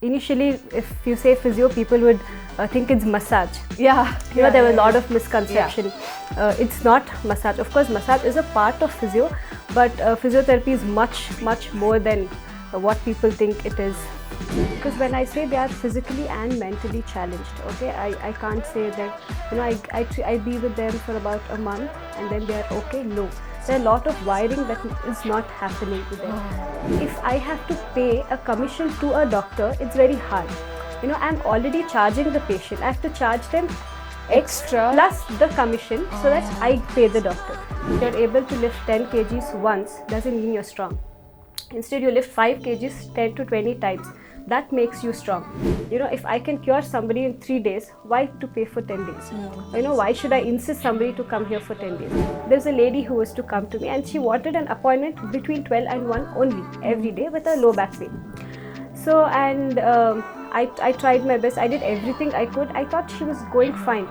Initially, if you say physio, people would think it's massage. Yeah. There were a lot of misconception. It's not massage. Of course, massage is a part of physio, but physiotherapy is much more than what people think it is. Because when I say they are physically and mentally challenged, okay, I can't say that, I be with them for about a month and then they are okay. No. There are a lot of wiring that is not happening to them. If I have to pay a commission to a doctor, it's very hard. I'm already charging the patient. I have to charge them extra plus the commission so that I pay the doctor. If you're able to lift 10 kgs once, doesn't mean you're strong. Instead, you lift 5 kgs 10 to 20 times. That makes you strong. If I can cure somebody in 3 days, why to pay for 10 days? Why should I insist somebody to come here for 10 days? There's a lady who was to come to me and she wanted an appointment between 12 and 1 only every day with a low back pain. So, and I tried my best. I did everything I could. I thought she was going fine.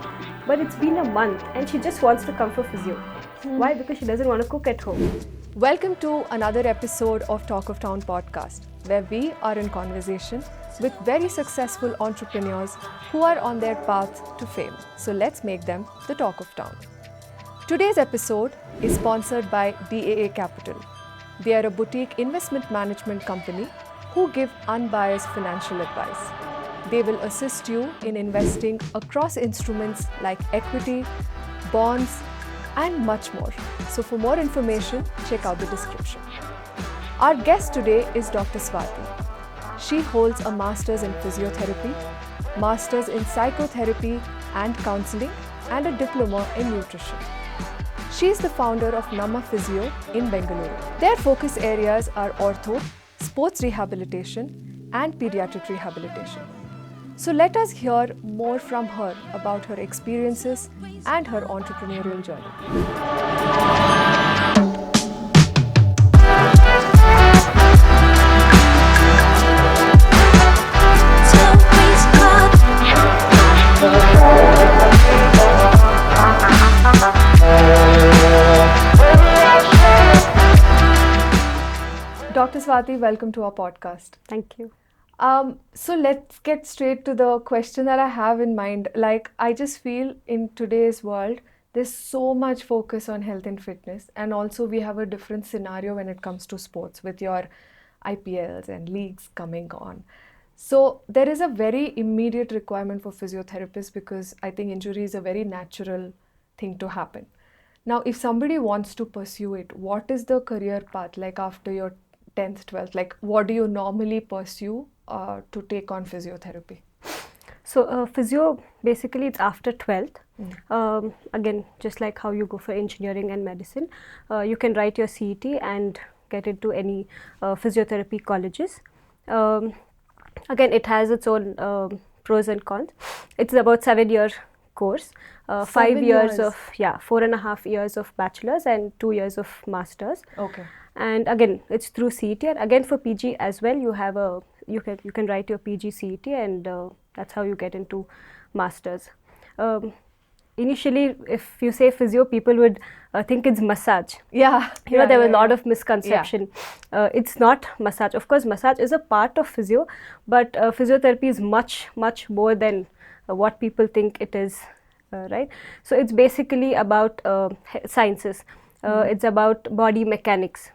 But it's been a month and she just wants to come for physio. Why? Because she doesn't want to cook at home. Welcome to another episode of Talk of Town podcast, where we are in conversation with very successful entrepreneurs who are on their path to fame. So let's make them the talk of town. Today's episode is sponsored by DAA Capital. They are a boutique investment management company who give unbiased financial advice. They will assist you in investing across instruments like equity, bonds, and much more. So for more information, check out the description. Our guest today is Dr. Swathi. She holds a master's in physiotherapy, master's in psychotherapy and counseling, and a diploma in nutrition. She is the founder of Namma Physio in Bengaluru. Their focus areas are ortho, sports rehabilitation, and pediatric rehabilitation. So let us hear more from her about her experiences and her entrepreneurial journey. Dr. Swathi, welcome to our podcast. Thank you. So let's get straight to the question that I have in mind. I just feel in today's world, there's so much focus on health and fitness. And also we have a different scenario when it comes to sports with your IPLs and leagues coming on. So there is a very immediate requirement for physiotherapists because I think injury is a very natural thing to happen. Now, if somebody wants to pursue it, what is the career path after your 10th, 12th? What do you normally pursue to take on physiotherapy? So physio, basically it's after 12th. Again, just like how you go for engineering and medicine, you can write your CET and get into any physiotherapy colleges. Again, it has its own pros and cons. It's about 7-year course, 5 years of 4.5 years of bachelor's and 2 years of master's. Okay. And again, it's through CET. And again, for PG as well, you have you can write your PG CET, and that's how you get into masters. Initially, if you say physio, people would think it's massage. There were a lot of misconception. It's not massage. Of course, massage is a part of physio, but physiotherapy is much more than what people think it is, right? So it's basically about sciences. It's about body mechanics.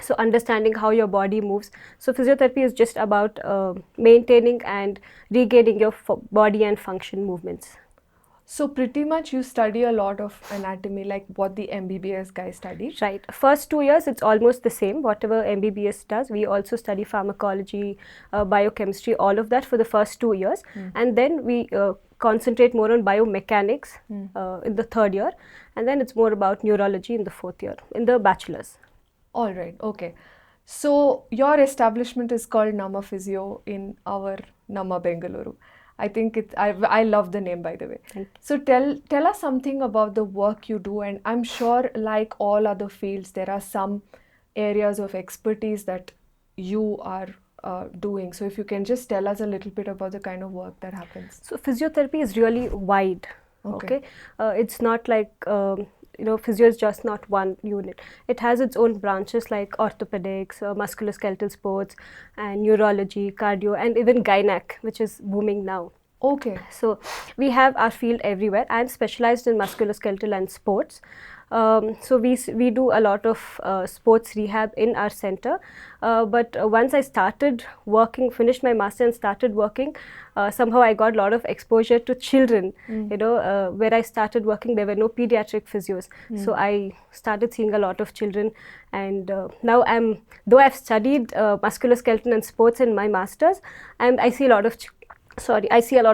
So understanding how your body moves. So physiotherapy is just about maintaining and regaining your body and function movements. So pretty much you study a lot of anatomy, like what the MBBS guys study. Right. First 2 years, it's almost the same. Whatever MBBS does, we also study pharmacology, biochemistry, all of that for the first 2 years. And then we concentrate more on biomechanics in the 3rd year. And then it's more about neurology in the 4th year, in the bachelor's. All right. Okay. So your establishment is called Namma Physio in our Namma Bengaluru. I think I love the name, by the way. Thank you. So tell us something about the work you do, and I'm sure like all other fields, there are some areas of expertise that you are doing. So if you can just tell us a little bit about the kind of work that happens. So physiotherapy is really wide. Okay. It's not like physio is just not one unit. It has its own branches like orthopedics, musculoskeletal sports, and neurology, cardio, and even gynac, which is booming now. Okay. So we have our field everywhere. I'm specialized in musculoskeletal and sports. So we do a lot of sports rehab in our center. But once I started working, finished my master and started working, somehow I got a lot of exposure to children. Where I started working, there were no pediatric physios. So I started seeing a lot of children, and now though I've studied musculoskeletal and sports in my masters, and I see a lot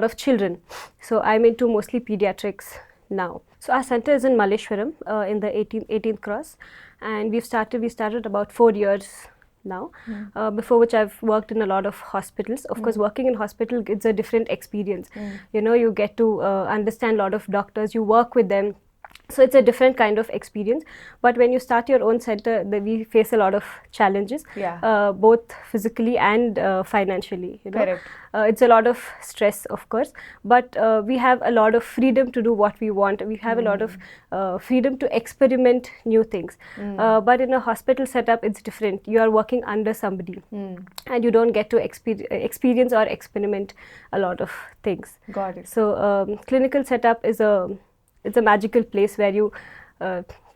of children. So I'm into mostly pediatrics now. So our center is in Malleshwaram in the 18th cross, and we started about 4 years now. Before which I've worked in a lot of hospitals. Of course, working in hospital, it's a different experience. You get to understand a lot of doctors, you work with them. So it's a different kind of experience. But when you start your own center, we face a lot of challenges, both physically and financially. Correct. It's a lot of stress, of course, but we have a lot of freedom to do what we want. We have a lot of freedom to experiment new things. But in a hospital setup, it's different. You are working under somebody, and you don't get to experience or experiment a lot of things. Got it. So clinical setup is it's a magical place where you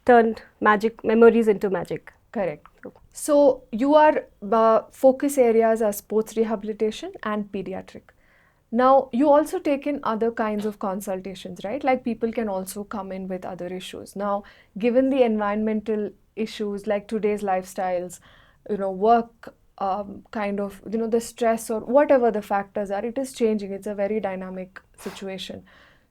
turn memories into magic. Correct. So your focus areas are sports rehabilitation and pediatric. Now you also take in other kinds of consultations, right? Like people can also come in with other issues. Now, given the environmental issues like today's lifestyles, work the stress or whatever the factors are, it is changing. It's a very dynamic situation.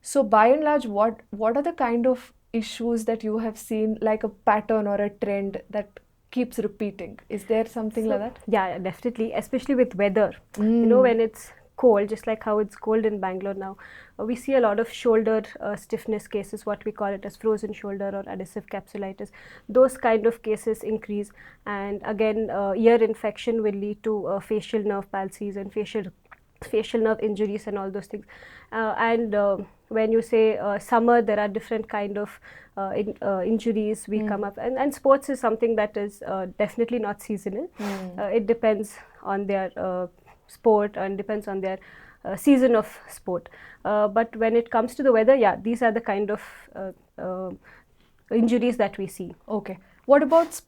So by and large, what are the kind of issues that you have seen, like a pattern or a trend that keeps repeating? Is there something like that? Yeah, definitely, especially with weather. When it's cold, just like how it's cold in Bangalore now, we see a lot of shoulder stiffness cases, what we call it as frozen shoulder or adhesive capsulitis. Those kind of cases increase, and again, ear infection will lead to facial nerve palsies and facial nerve injuries and all those things. When you say summer, there are different kind of injuries we come up, and sports is something that is definitely not seasonal. It depends on their sport and depends on their season of sport. But when it comes to the weather, these are the kind of injuries that we see. Okay. What about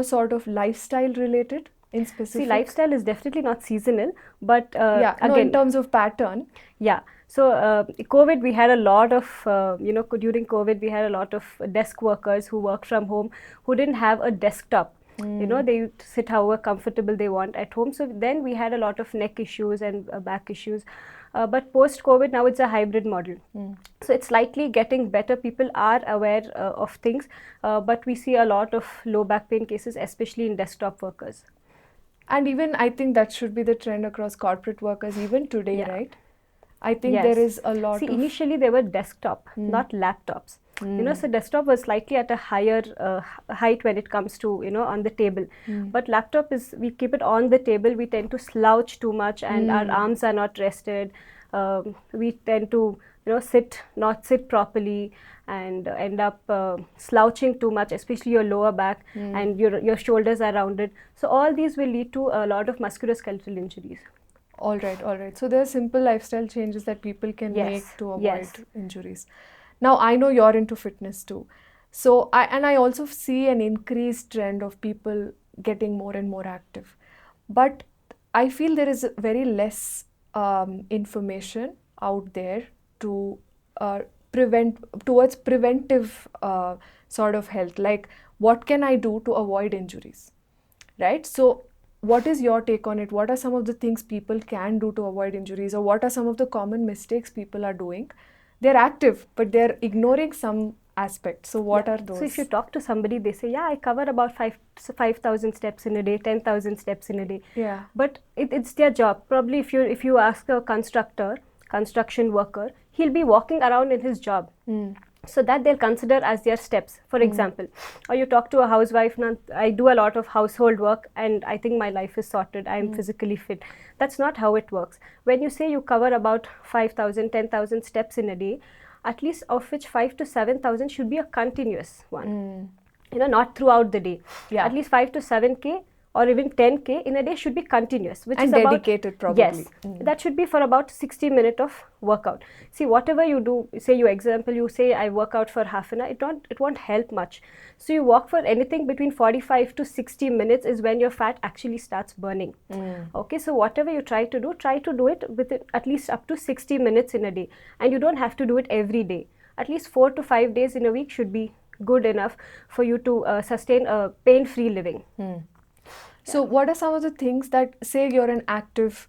sort of lifestyle related? In specific? See, lifestyle is definitely not seasonal, but again, in terms of pattern. Yeah. So COVID, we had a lot of, during COVID, we had a lot of desk workers who work from home who didn't have a desktop. They sit however comfortable they want at home. So then we had a lot of neck issues and back issues. But post-COVID, now it's a hybrid model. So it's slightly getting better. People are aware of things, but we see a lot of low back pain cases, especially in desktop workers. And even I think that should be the trend across corporate workers even today, right? I think there is a lot See, initially they were desktop, not laptops. So desktop was slightly at a higher height when it comes to, on the table. But laptop we keep it on the table. We tend to slouch too much and our arms are not rested. We tend to, not sit properly and end up slouching too much, especially your lower back and your shoulders are rounded. So all these will lead to a lot of musculoskeletal injuries. All right. So there are simple lifestyle changes that people can make to avoid injuries. Now, I know you're into fitness too. So I also see an increased trend of people getting more and more active. But I feel there is very less information out there to towards preventive sort of health, like what can I do to avoid injuries, right? So what is your take on it? What are some of the things people can do to avoid injuries, or what are some of the common mistakes people are doing? They're active, but they're ignoring some aspects. So what are those? So if you talk to somebody, they say, I cover about 5,000 steps in a day, 10,000 steps in a day. Yeah. But it's their job. Probably if you ask a construction worker, he'll be walking around in his job. So that they'll consider as their steps, for example. Or you talk to a housewife, I do a lot of household work and I think my life is sorted, I'm physically fit. That's not how it works. When you say you cover about 5,000, 10,000 steps in a day, at least of which 5 to 7,000 should be a continuous one. Not throughout the day. Yeah. At least 5 to 7K or even 10K in a day should be continuous, which and is dedicated about, probably. Yes, that should be for about 60 minutes of workout. See, whatever you do, say you say I work out for half an hour, it won't help much. So you walk for anything between 45 to 60 minutes is when your fat actually starts burning. Okay, so whatever you try to do it with at least up to 60 minutes in a day, and you don't have to do it every day. At least 4 to 5 days in a week should be good enough for you to sustain a pain-free living. So what are some of the things that, say you're an active,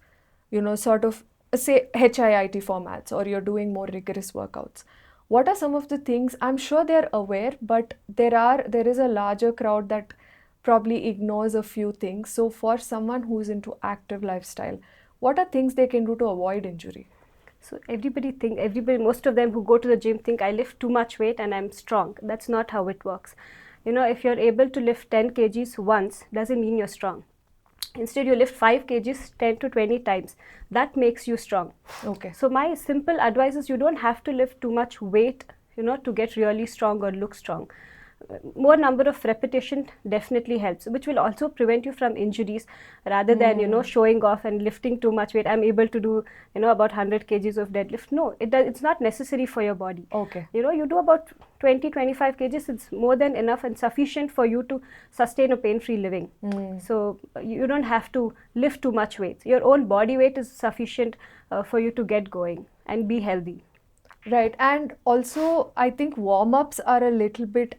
sort of, say HIIT formats, or you're doing more rigorous workouts, what are some of the things, I'm sure they're aware, but there is a larger crowd that probably ignores a few things. So for someone who's into active lifestyle, what are things they can do to avoid injury? So most of them who go to the gym think I lift too much weight and I'm strong. That's not how it works. If you're able to lift 10 kgs once, doesn't mean you're strong. Instead, you lift 5 kgs 10 to 20 times. That makes you strong. Okay. So my simple advice is you don't have to lift too much weight, to get really strong or look strong. More number of repetition definitely helps, which will also prevent you from injuries rather than showing off and lifting too much weight. I'm able to do about 100 kgs of deadlift. No, it's not necessary for your body. Okay. You do about 20-25 kgs. It's more than enough and sufficient for you to sustain a pain-free living. So you don't have to lift too much weight. Your own body weight is sufficient for you to get going and be healthy. Right, and also I think warm-ups are a little bit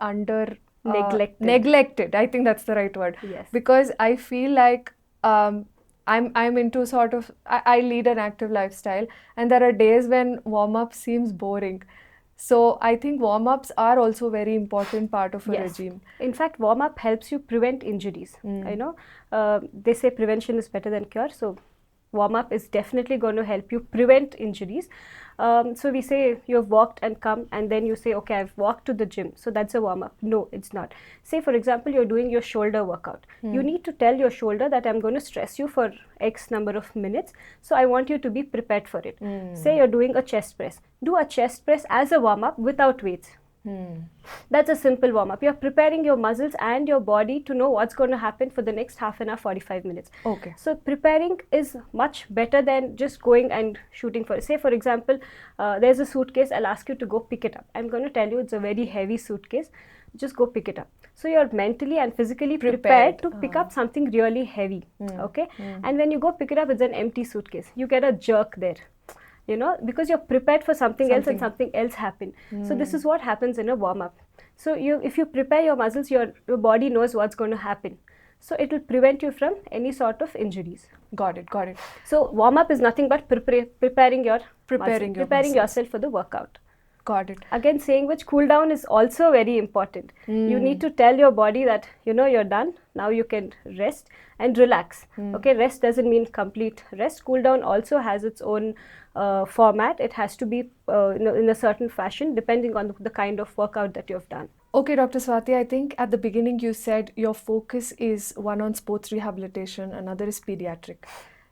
neglected. I think that's the right word. Yes. Because I feel like I'm into sort of, I lead an active lifestyle, and there are days when warm-up seems boring. So I think warm-ups are also a very important part of a regime. In fact, warm-up helps you prevent injuries. They say prevention is better than cure. So warm-up is definitely going to help you prevent injuries. So we say you've walked and come, and then you say, okay, I've walked to the gym, so that's a warm-up. No, it's not. Say, for example, you're doing your shoulder workout. You need to tell your shoulder that I'm going to stress you for X number of minutes, so I want you to be prepared for it. Say you're doing a chest press. Do a chest press as a warm-up without weights. That's a simple warm-up. You're preparing your muscles and your body to know what's going to happen for the next half an hour, 45 minutes. Okay. So preparing is much better than just going and shooting for it. Say, for example, there's a suitcase. I'll ask you to go pick it up. I'm going to tell you it's a very heavy suitcase. Just go pick it up. So you're mentally and physically prepared to pick up something really heavy. Okay. And when you go pick it up, it's an empty suitcase. You get a jerk there. Because you're prepared for something else and something else happened. So this is what happens in a warm-up. So if you prepare your muscles, your body knows what's going to happen. So it will prevent you from any sort of injuries. Got it. So warm-up is nothing but preparing yourself for the workout. Got it. Again, saying which cool down is also very important. You need to tell your body that you're done. Now you can rest and relax. Okay, rest doesn't mean complete rest. Cool down also has its own format. It has to be in a certain fashion depending on the kind of workout that you've done. Okay, Dr. Swathi, I think at the beginning you said your focus is one on sports rehabilitation, another is pediatric.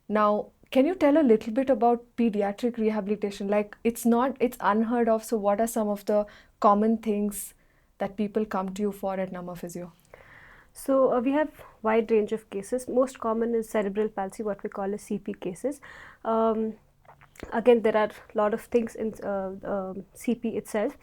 Now, can you tell a little bit about pediatric rehabilitation? Like, it's unheard of. So what are some of the common things that people come to you for at Nama Physio? So we have wide range of cases. Most common is cerebral palsy, what we call as CP cases. Again, there are a lot of things in CP itself.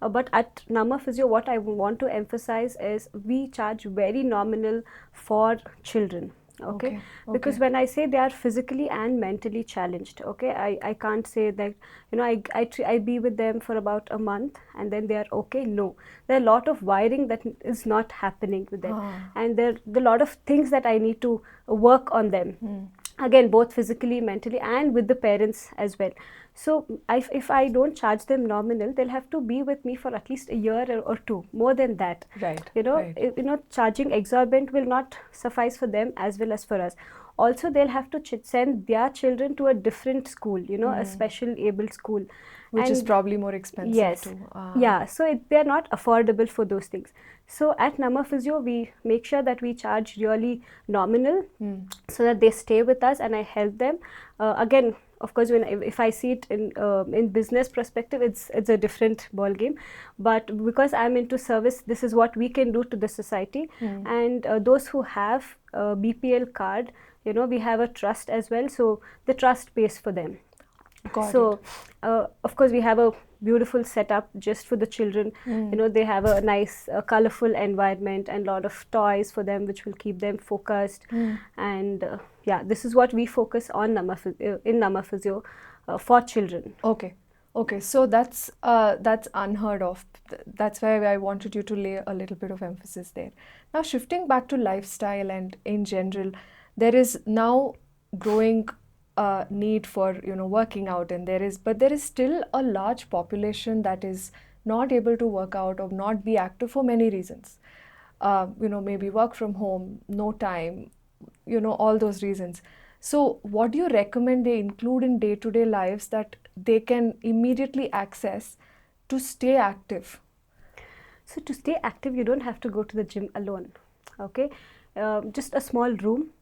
But at Nama Physio, what I want to emphasize is we charge very nominal for children. Okay. Because when I say they are physically and mentally challenged, I can't say that I be with them for about a month and then they are okay. No, there are a lot of wiring that is not happening with them, and there are a lot of things that I need to work on them. Again, both physically, mentally, and with the parents as well. So if I don't charge them nominal, they'll have to be with me for at least a year or two, more than that. Right. Charging exorbitant will not suffice for them as well as for us. Also, they'll have to send their children to a different school, a special abled school. Which is probably more expensive too. Yeah, so they're not affordable for those things. So at Nama Physio, we make sure that we charge really nominal so that they stay with us and I help them. Again, Of course, if I see it in business perspective, it's a different ball game. But because I'm into service, this is what we can do to the society. And those who have a BPL card, you know, we have a trust as well. So the trust pays for them. So of course we have a beautiful setup just for the children. You know, they have a nice colorful environment and a lot of toys for them which will keep them focused. And yeah, this is what we focus on in Nama Physio for children. Okay, so that's unheard of. That's why I wanted you to lay a little bit of emphasis there. Now shifting back to lifestyle and in general, there is now growing need for, you know, working out, and there is still a large population that is not able to work out or not be active for many reasons. You know, maybe work from home, no time, you know, all those reasons. So what do you recommend they include in day-to-day lives that they can immediately access to stay active? So to stay active, you don't have to go to the gym alone. Okay, just a small room,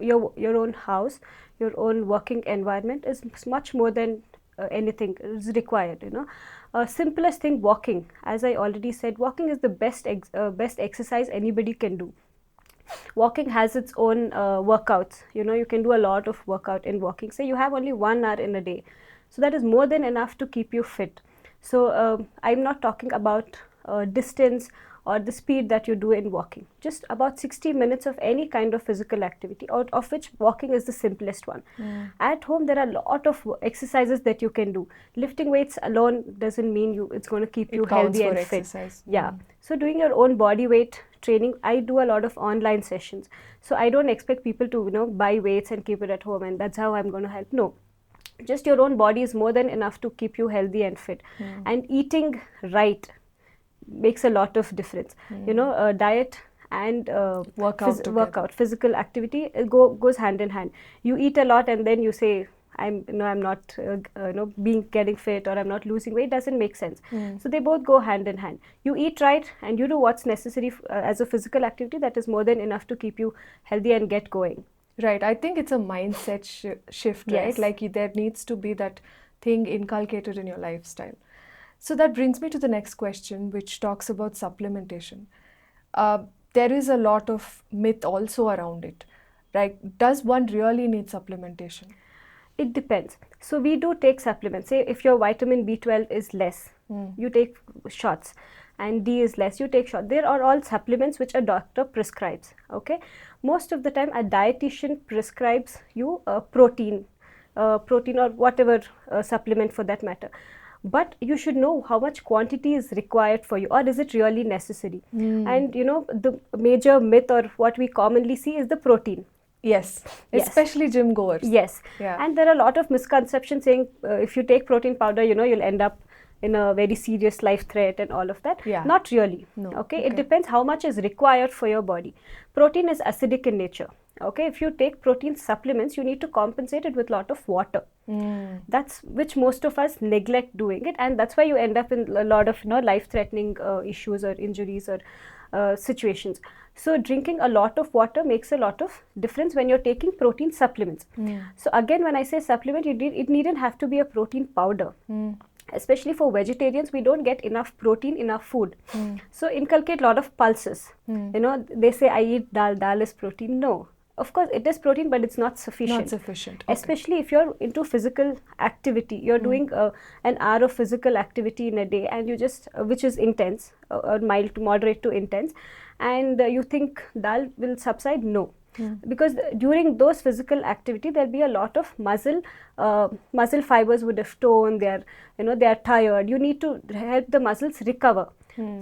your own house, your own working environment is much more than anything is required. You know, simplest thing, walking. As I already said, walking is the best exercise anybody can do. Walking has its own workouts. You know, you can do a lot of workout in walking. Say you have only 1 hour in a day, so that is more than enough to keep you fit. So I'm not talking about distance or the speed that you do in walking. Just about 60 minutes of any kind of physical activity, out of which walking is the simplest one. At home, there are a lot of exercises that you can do. Lifting weights alone doesn't mean it's going to keep you healthy and fit. Yeah. So doing your own body weight training, I do a lot of online sessions. So I don't expect people to, you know, buy weights and keep it at home and that's how I'm going to help. No. Just your own body is more than enough to keep you healthy and fit. And eating right makes a lot of difference. You know, diet and workout, physical activity goes hand in hand. You eat a lot and then you say, I'm not getting fit or I'm not losing weight, doesn't make sense. So they both go hand in hand. You eat right and you do what's necessary as a physical activity, that is more than enough to keep you healthy and get going. Right. I think it's a mindset shift, right? Like there needs to be that thing inculcated in your lifestyle. So that brings me to the next question, which talks about supplementation. There is a lot of myth also around it, right? Does one really need supplementation? It depends. So we do take supplements. Say if your vitamin B12 is less, you take shots, and D is less, you take shots. There are all supplements which a doctor prescribes. Okay, most of the time a dietitian prescribes you protein or whatever supplement for that matter. But you should know how much quantity is required for you, or is it really necessary? And you know, the major myth or what we commonly see is the protein. Yes, especially gym goers. Yes, and there are a lot of misconceptions saying if you take protein powder, you know, you'll end up in a very serious life threat and all of that. Not really. Okay, it depends how much is required for your body. Protein is acidic in nature. Okay, if you take protein supplements, you need to compensate it with a lot of water. That's which most of us neglect doing it, and that's why you end up in a lot of, you know, life-threatening issues or injuries or situations. So drinking a lot of water makes a lot of difference when you're taking protein supplements. So again, when I say supplement, it needn't have to be a protein powder. Especially for vegetarians, we don't get enough protein, enough food. So inculcate a lot of pulses. You know, they say I eat dal, dal is protein. No. Of course, it is protein, but it's not sufficient. Not sufficient. Especially if you're into physical activity, you're doing an hour of physical activity in a day, and you just, which is intense, or mild to moderate to intense, and you think dal will subside? No. Because during those physical activity, there'll be a lot of muscle fibers would have torn. They are tired. You need to help the muscles recover.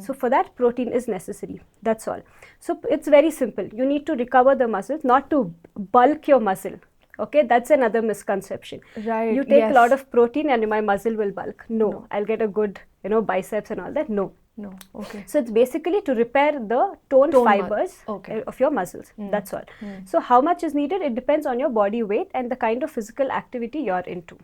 So for that, protein is necessary. That's all. So it's very simple. You need to recover the muscles, not to bulk your muscle. Okay, that's another misconception. Right. You take a lot of protein and my muscle will bulk. No, I'll get a good, biceps and all that. No. Okay. So it's basically to repair the torn fibers of your muscles. That's all. So how much is needed? It depends on your body weight and the kind of physical activity you're into.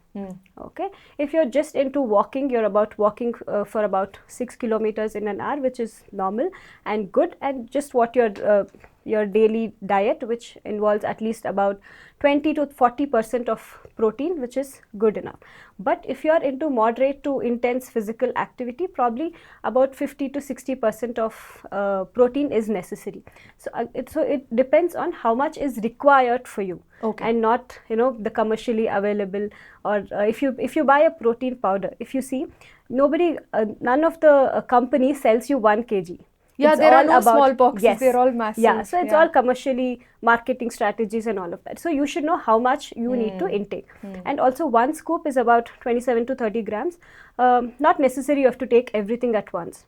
Okay. If you're just into walking, you're walking for about 6 kilometers in an hour, which is normal and good, and just what you're your daily diet, which involves at least about 20 to 40% of protein, which is good enough. But if you are into moderate to intense physical activity, probably about 50 to 60% of protein is necessary. So it depends on how much is required for you, and not the commercially available, or if you buy a protein powder, if you see, none of the companies sells you 1 kg. Yeah, it's there all are no about, small boxes, yes, they're all massive. Yeah, so it's all commercially marketing strategies and all of that. So you should know how much you need to intake. And also 1 scoop is about 27 to 30 grams. Not necessary you have to take everything at once.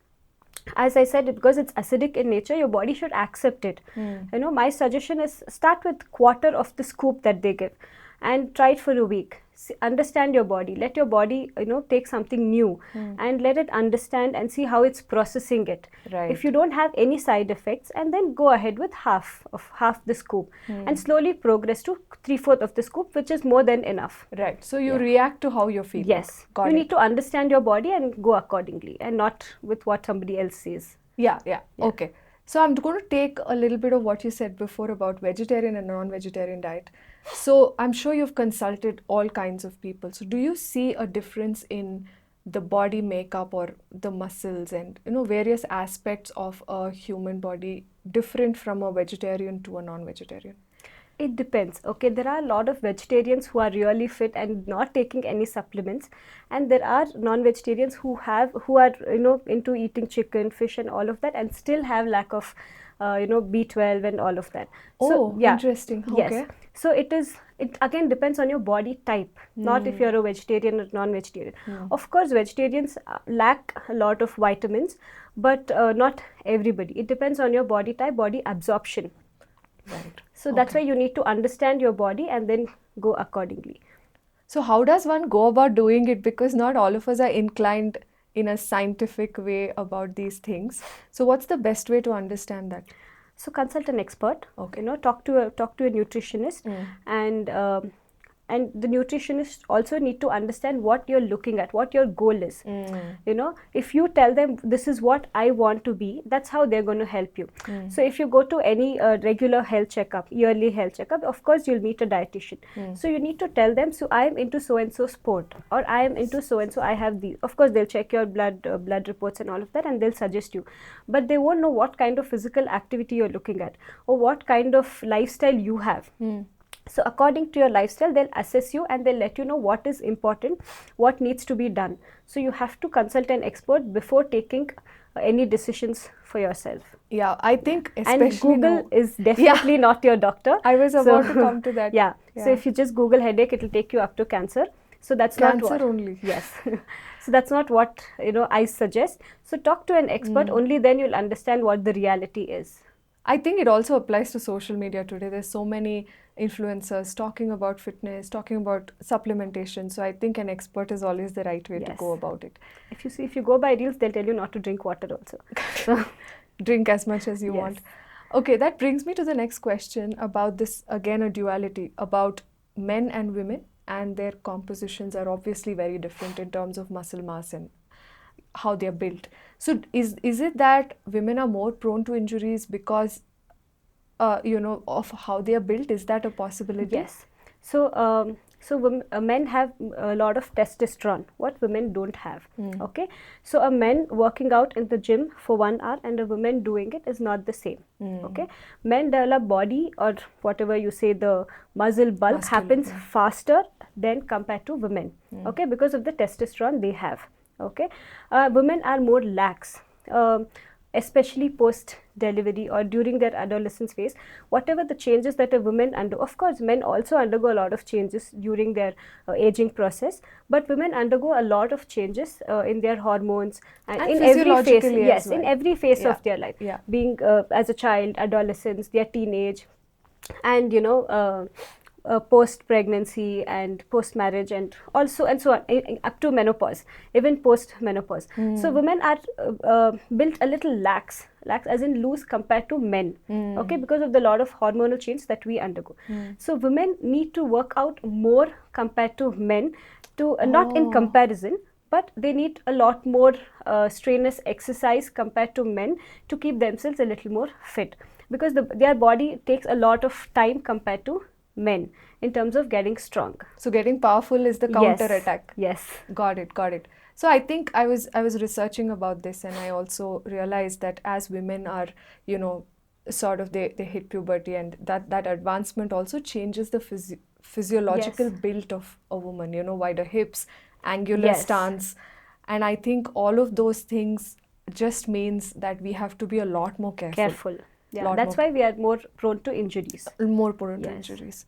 As I said, because it's acidic in nature, your body should accept it. My suggestion is start with quarter of the scoop that they give and try it for a week. Understand your body, let your body take something new and let it understand and see how it's processing it. Right. If you don't have any side effects, and then go ahead with half the scoop and slowly progress to 3/4 of the scoop, which is more than enough. Right. So you react to how you're feeling. Yes. You need to understand your body and go accordingly, and not with what somebody else says. Yeah. Okay. So I'm going to take a little bit of what you said before about vegetarian and non-vegetarian diet. So I'm sure you've consulted all kinds of people. So do you see a difference in the body makeup or the muscles and various aspects of a human body different from a vegetarian to a non-vegetarian? It depends. Okay, there are a lot of vegetarians who are really fit and not taking any supplements, and there are non-vegetarians who are into eating chicken, fish, and all of that, and still have lack of B12 and all of that. Interesting. Okay. Yes. So it again depends on your body type, not if you're a vegetarian or non-vegetarian. Of course, vegetarians lack a lot of vitamins, but not everybody. It depends on your body type, body absorption. Right. So that's why you need to understand your body and then go accordingly. So how does one go about doing it? Because not all of us are inclined in a scientific way about these things. So what's the best way to understand that? So consult an expert. Okay. Talk to a nutritionist, and the nutritionist also need to understand what you're looking at, what your goal is. If you tell them this is what I want to be, that's how they're going to help you. So if you go to any regular health checkup, yearly health checkup, of course you'll meet a dietitian. So you need to tell them, so I am into so and so sport, or I am into so and so, I have these. Of course they'll check your blood reports and all of that, and they'll suggest you, but they won't know what kind of physical activity you're looking at or what kind of lifestyle you have. So according to your lifestyle, they'll assess you and they'll let you know what is important, what needs to be done. So you have to consult an expert before taking any decisions for yourself. Yeah, I think especially and Google is definitely not your doctor. I was about to come to that. Yeah. So if you just Google headache, it will take you up to cancer. So that's cancer not what, only. Yes. So that's not what I suggest. So talk to an expert. Only then you'll understand what the reality is. I think it also applies to social media today. There's so many influencers talking about fitness, talking about supplementation. So I think an expert is always the right way to go about it. If you go by reels, they'll tell you not to drink water also. So drink as much as you want. Okay, that brings me to the next question about this, again, a duality about men and women, and their compositions are obviously very different in terms of muscle mass and how they're built. So is it that women are more prone to injuries because of how they are built? Is that a possibility? Yes. So men have a lot of testosterone, what women don't have. Okay. So a man working out in the gym for 1 hour and a woman doing it is not the same. Okay. Men develop body, or whatever you say, the muscle bulk happens faster than compared to women. Okay, because of the testosterone they have. Okay. Women are more lax, especially post delivery or during their adolescence phase. Whatever the changes that a woman undergo, of course men also undergo a lot of changes during their aging process, but women undergo a lot of changes in their hormones and in every phase. Yes, in every phase of their life, being as a child, adolescence, their teenage, and post pregnancy and post marriage, and also and so on, up to menopause, even post menopause. So women are built a little lax as in loose compared to men. Okay, because of the lot of hormonal change that we undergo. So women need to work out more compared to men, to not in comparison, but they need a lot more strenuous exercise compared to men to keep themselves a little more fit. because their body takes a lot of time compared to men in terms of getting strong. So getting powerful is the counter attack. Yes. Got it. So I think I was researching about this, and I also realized that as women are, sort of they hit puberty, and that advancement also changes the physiological build of a woman, wider hips, angular stance. And I think all of those things just means that we have to be a lot more careful. Yeah, that's why we are more prone to injuries. More prone to injuries.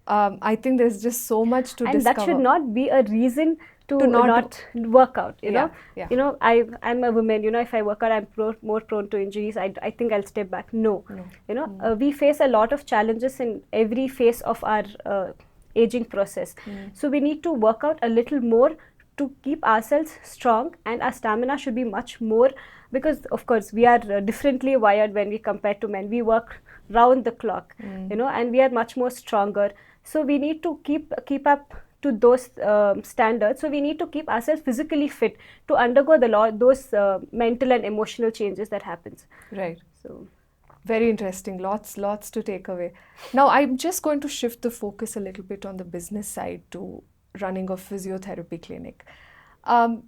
I think there's just so much to discover. And that should not be a reason to not work out, you know. You know, I'm a woman, if I work out, I'm more prone to injuries. I think I'll step back. No. You know, we face a lot of challenges in every phase of our aging process. So we need to work out a little more to keep ourselves strong, and our stamina should be much more, because of course we are differently wired when we compare to men. We work round the clock, and we are much more stronger. So we need to keep up to those standards. So we need to keep ourselves physically fit to undergo those mental and emotional changes that happens. Right. So very interesting. Lots to take away. Now I'm just going to shift the focus a little bit on the business side to running a physiotherapy clinic.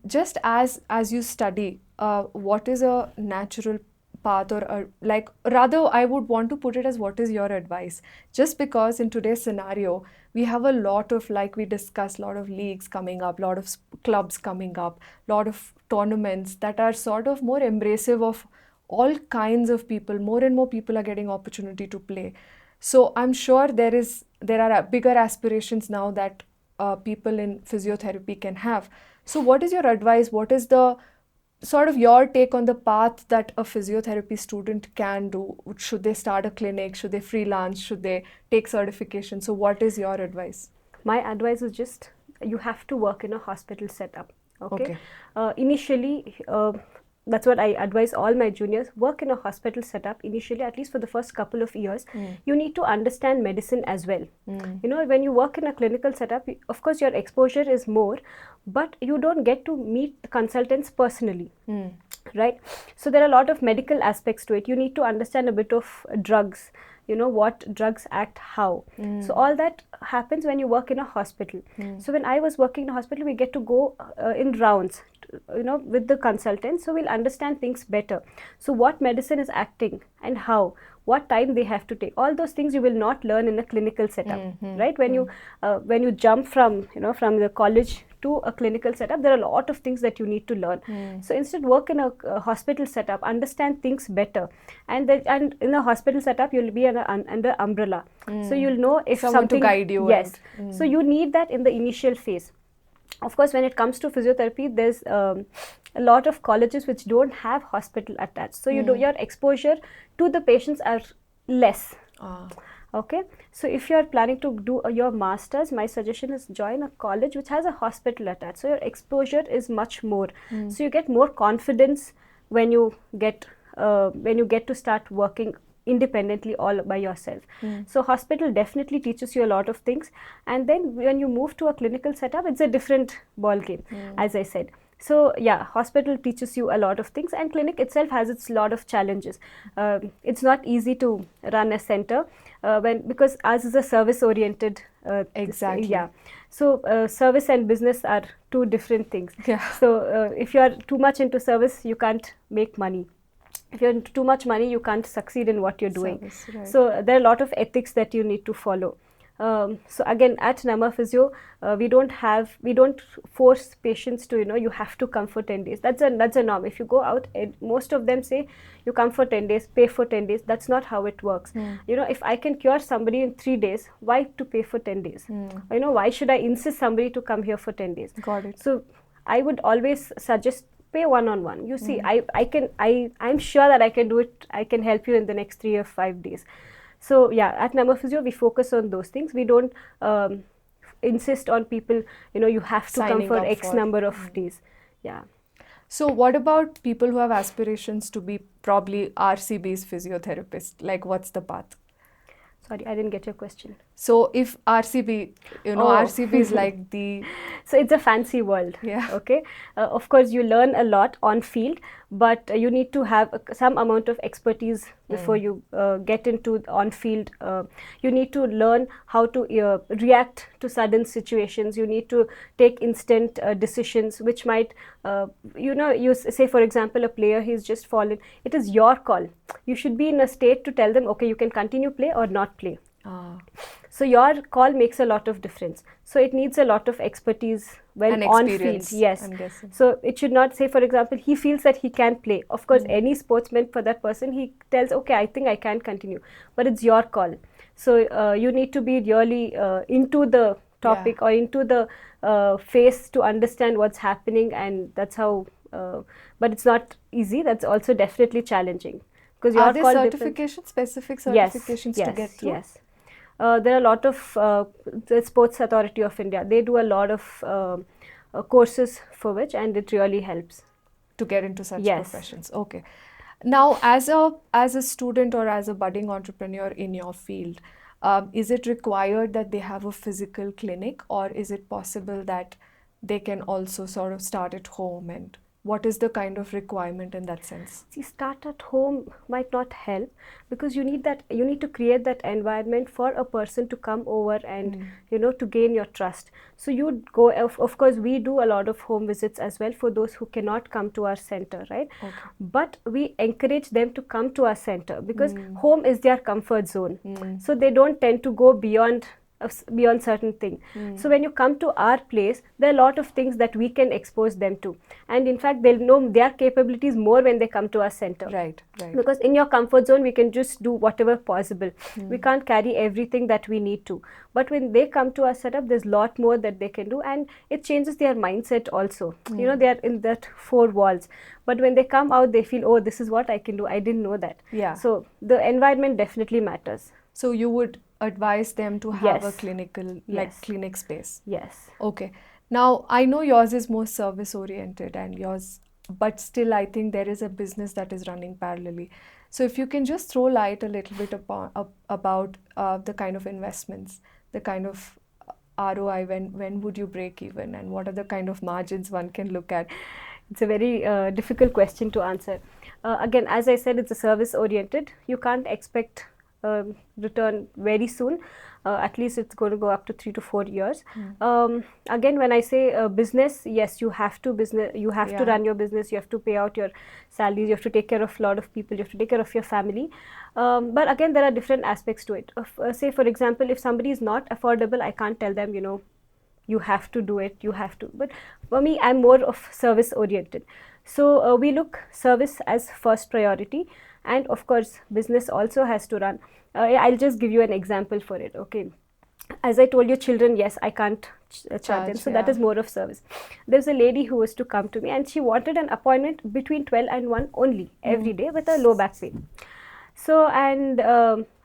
Just as you study, what is a natural path, or rather I would want to put it as, what is your advice? Just because in today's scenario we have a lot of, like we discussed, a lot of leagues coming up, a lot of clubs coming up, a lot of tournaments that are sort of more embracive of all kinds of people. More and more people are getting opportunity to play. So I'm sure there are bigger aspirations now that people in physiotherapy can have. So what is your advice? What is the sort of your take on the path that a physiotherapy student can do? Should they start a clinic? Should they freelance? Should they take certification? So what is your advice? My advice is just, you have to work in a hospital setup. Okay. Initially, that's what I advise all my juniors. Work in a hospital setup initially, at least for the first couple of years. You need to understand medicine as well. You know, when you work in a clinical setup, of course your exposure is more, but you don't get to meet the consultants personally, right? So there are a lot of medical aspects to it. You need to understand a bit of drugs, what drugs act how. So all that happens when you work in a hospital. So when I was working in a hospital, we get to go in rounds, with the consultants, so we'll understand things better. So what medicine is acting and how, what time they have to take, all those things you will not learn in a clinical setup, right? When you jump from the college to a clinical setup, there are a lot of things that you need to learn. So instead, work in a hospital setup, understand things better, and in a hospital setup you'll be under umbrella, so you'll know if someone to guide you. Yes. So you need that in the initial phase. Of course, when it comes to physiotherapy, there's a lot of colleges which don't have hospital attached. So your exposure to the patients are less. Okay. So if you're planning to do your masters, my suggestion is join a college which has a hospital attached. So your exposure is much more. So you get more confidence when you get to start working independently all by yourself. So hospital definitely teaches you a lot of things, and then when you move to a clinical setup, it's a different ball game, as I said. So yeah, hospital teaches you a lot of things, and clinic itself has its lot of challenges. It's not easy to run a center because ours is a service oriented exactly. Yeah. So service and business are two different things. So if you are too much into service, you can't make money. If you're into too much money, you can't succeed in what you're doing. Service, right. So there are a lot of ethics that you need to follow. So again, at Nama Physio, we don't force patients to, you have to come for 10 days. That's a norm. If you go out, most of them say you come for 10 days, pay for 10 days. That's not how it works. If I can cure somebody in 3 days, why to pay for 10 days? Why should I insist somebody to come here for 10 days? Got it. So I would always suggest pay one-on-one. You see, I'm sure that I can do it. I can help you in the next 3 or 5 days. So yeah, at Nama Physio, we focus on those things. We don't insist on people, you have to come for X number of days. Yeah. So what about people who have aspirations to be probably RCB's physiotherapist? Like, what's the path? Sorry, I didn't get your question. So if RCB, RCB is like the So it's a fancy world. Yeah. Okay. Of course, you learn a lot on field, but you need to have some amount of expertise before you get into on field. You need to learn how to react to sudden situations. You need to take instant decisions, which might, you say, for example, a player, he's just fallen. It is your call. You should be in a state to tell them, okay, you can continue play or not play. So your call makes a lot of difference. So it needs a lot of expertise when on field. Yes. I'm guessing. So it should not say, for example, he feels that he can play. Of course, any sportsman, for that person, he tells, okay, I think I can continue. But it's your call. So you need to be really into the topic or into the phase to understand what's happening, and that's how. But it's not easy. That's also definitely challenging. Because are there specific certifications to get through? Yes. There are a lot of the Sports Authority of India. They do a lot of courses for which, and it really helps to get into such professions. Okay. Now, as a student or as a budding entrepreneur in your field, is it required that they have a physical clinic, or is it possible that they can also sort of start at home? And what is the kind of requirement in that sense? See, start at home might not help, because you need to create that environment for a person to come over and to gain your trust. So you go, of course we do a lot of home visits as well for those who cannot come to our center, right? Okay. But we encourage them to come to our center, because home is their comfort zone. So they don't tend to go beyond certain thing. So when you come to our place, there are a lot of things that we can expose them to, and in fact they'll know their capabilities more when they come to our center. Right. Because in your comfort zone we can just do whatever possible. We can't carry everything that we need to, but when they come to our setup, there's a lot more that they can do, and it changes their mindset also. They are in that four walls, but when they come out, they feel, oh, this is what I can do, I didn't know that. So the environment definitely matters. So you would advise them to have a clinical, clinic space? Yes. Okay. Now, I know yours is more service oriented and yours, but still I think there is a business that is running parallelly. So if you can just throw light a little bit about the kind of investments, the kind of ROI, when would you break even, and what are the kind of margins one can look at? It's a very difficult question to answer. Again, as I said, it's a service oriented. You can't expect return very soon. At least it's going to go up to 3 to 4 years. Again, when I say business, yes, you have to run your business. You have to pay out your salaries. You have to take care of a lot of people. You have to take care of your family. But again, there are different aspects to it. Say, for example, if somebody is not affordable, I can't tell them, you have to do it. You have to. But for me, I'm more of service oriented. So we look service as first priority. And of course, business also has to run. I'll just give you an example for it. Okay, as I told you, children, yes, I can't charge them. So that is more of service. There's a lady who was to come to me, and she wanted an appointment between 12 and 1 only every day with a low back pain. So, and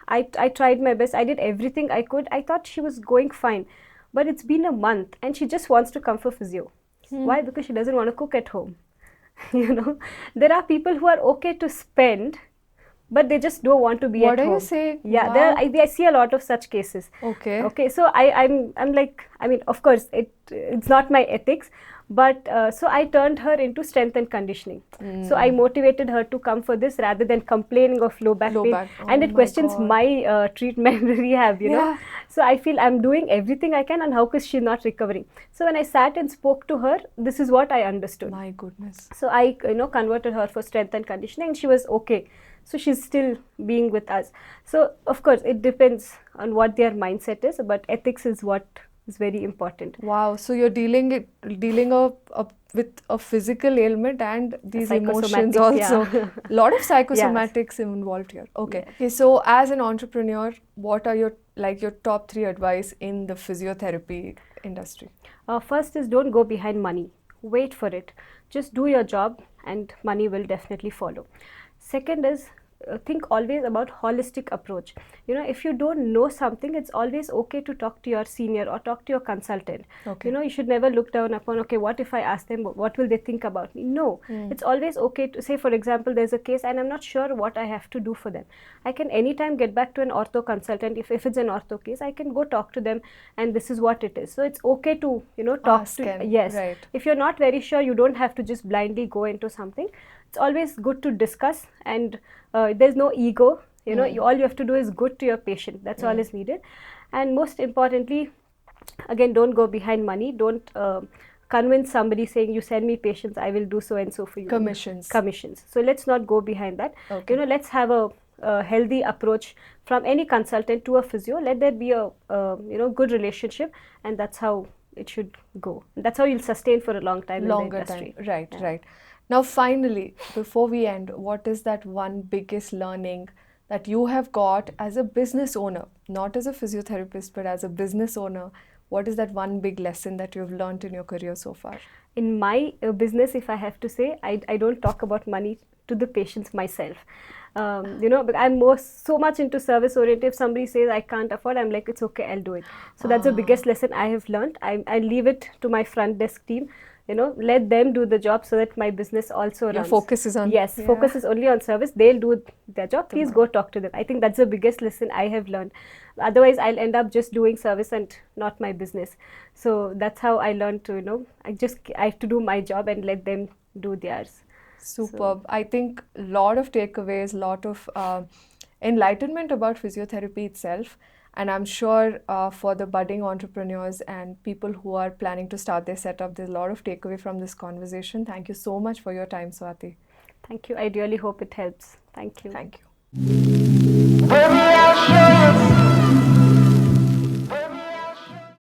I tried my best. I did everything I could. I thought she was going fine, but it's been a month and she just wants to come for physio. Why? Because she doesn't want to cook at home. There are people who are okay to spend, but they just don't want to be at home. What are you saying? Yeah, wow. I see a lot of such cases. Okay. So I'm like, I mean, of course, it's not my ethics, but so I turned her into strength and conditioning. So I motivated her to come for this rather than complaining of low back pain. And it questions my treatment rehab, you know. So I feel I'm doing everything I can, and how is she not recovering? So when I sat and spoke to her, this is what I understood. My goodness. So I converted her for strength and conditioning, and she was okay. So she's still being with us. So of course it depends on what their mindset is, but ethics is what is very important. Wow. So you're dealing with a physical ailment and these emotions also. A lot of psychosomatics involved here. Okay. Yes. Okay. So as an entrepreneur, what are your top 3 advice in the physiotherapy industry? First is, don't go behind money. Wait for it. Just do your job and money will definitely follow. Second is, think always about holistic approach. If you don't know something, it's always okay to talk to your senior or talk to your consultant. Okay. You should never look down upon, okay, what if I ask them, what will they think about me? No, it's always okay to say, for example, there's a case and I'm not sure what I have to do for them. I can anytime get back to an ortho consultant. If it's an ortho case, I can go talk to them, and this is what it is. So it's okay to, talk Ask to, them, yes. right. If you're not very sure, you don't have to just blindly go into something. It's always good to discuss, and there's no ego. All you have to do is good to your patient. That's all is needed. And most importantly, again, don't go behind money. Don't convince somebody saying, you send me patients, I will do so and so for you. Commissions. So let's not go behind that. Okay. Let's have a healthy approach from any consultant to a physio. Let there be a good relationship, and that's how it should go. That's how you'll sustain for a long time in the industry. Right, right. Now, finally, before we end, what is that one biggest learning that you have got as a business owner, not as a physiotherapist, but as a business owner? What is that one big lesson that you've learned in your career so far? In my business, if I have to say, I don't talk about money to the patients myself. But I'm so much into service oriented. If somebody says I can't afford, I'm like, it's okay, I'll do it. So that's the biggest lesson I have learned. I leave it to my front desk team. Let them do the job so that my business also runs. Your focus is on... Yes, focus is only on service. They'll do their job. Please go talk to them. I think that's the biggest lesson I have learned. Otherwise, I'll end up just doing service and not my business. So that's how I learned to, I have to do my job and let them do theirs. Superb. I think a lot of takeaways, lot of enlightenment about physiotherapy itself. And I'm sure for the budding entrepreneurs and people who are planning to start their setup, there's a lot of takeaway from this conversation. Thank you so much for your time, Swathi. Thank you. I really hope it helps. Thank you. Thank you.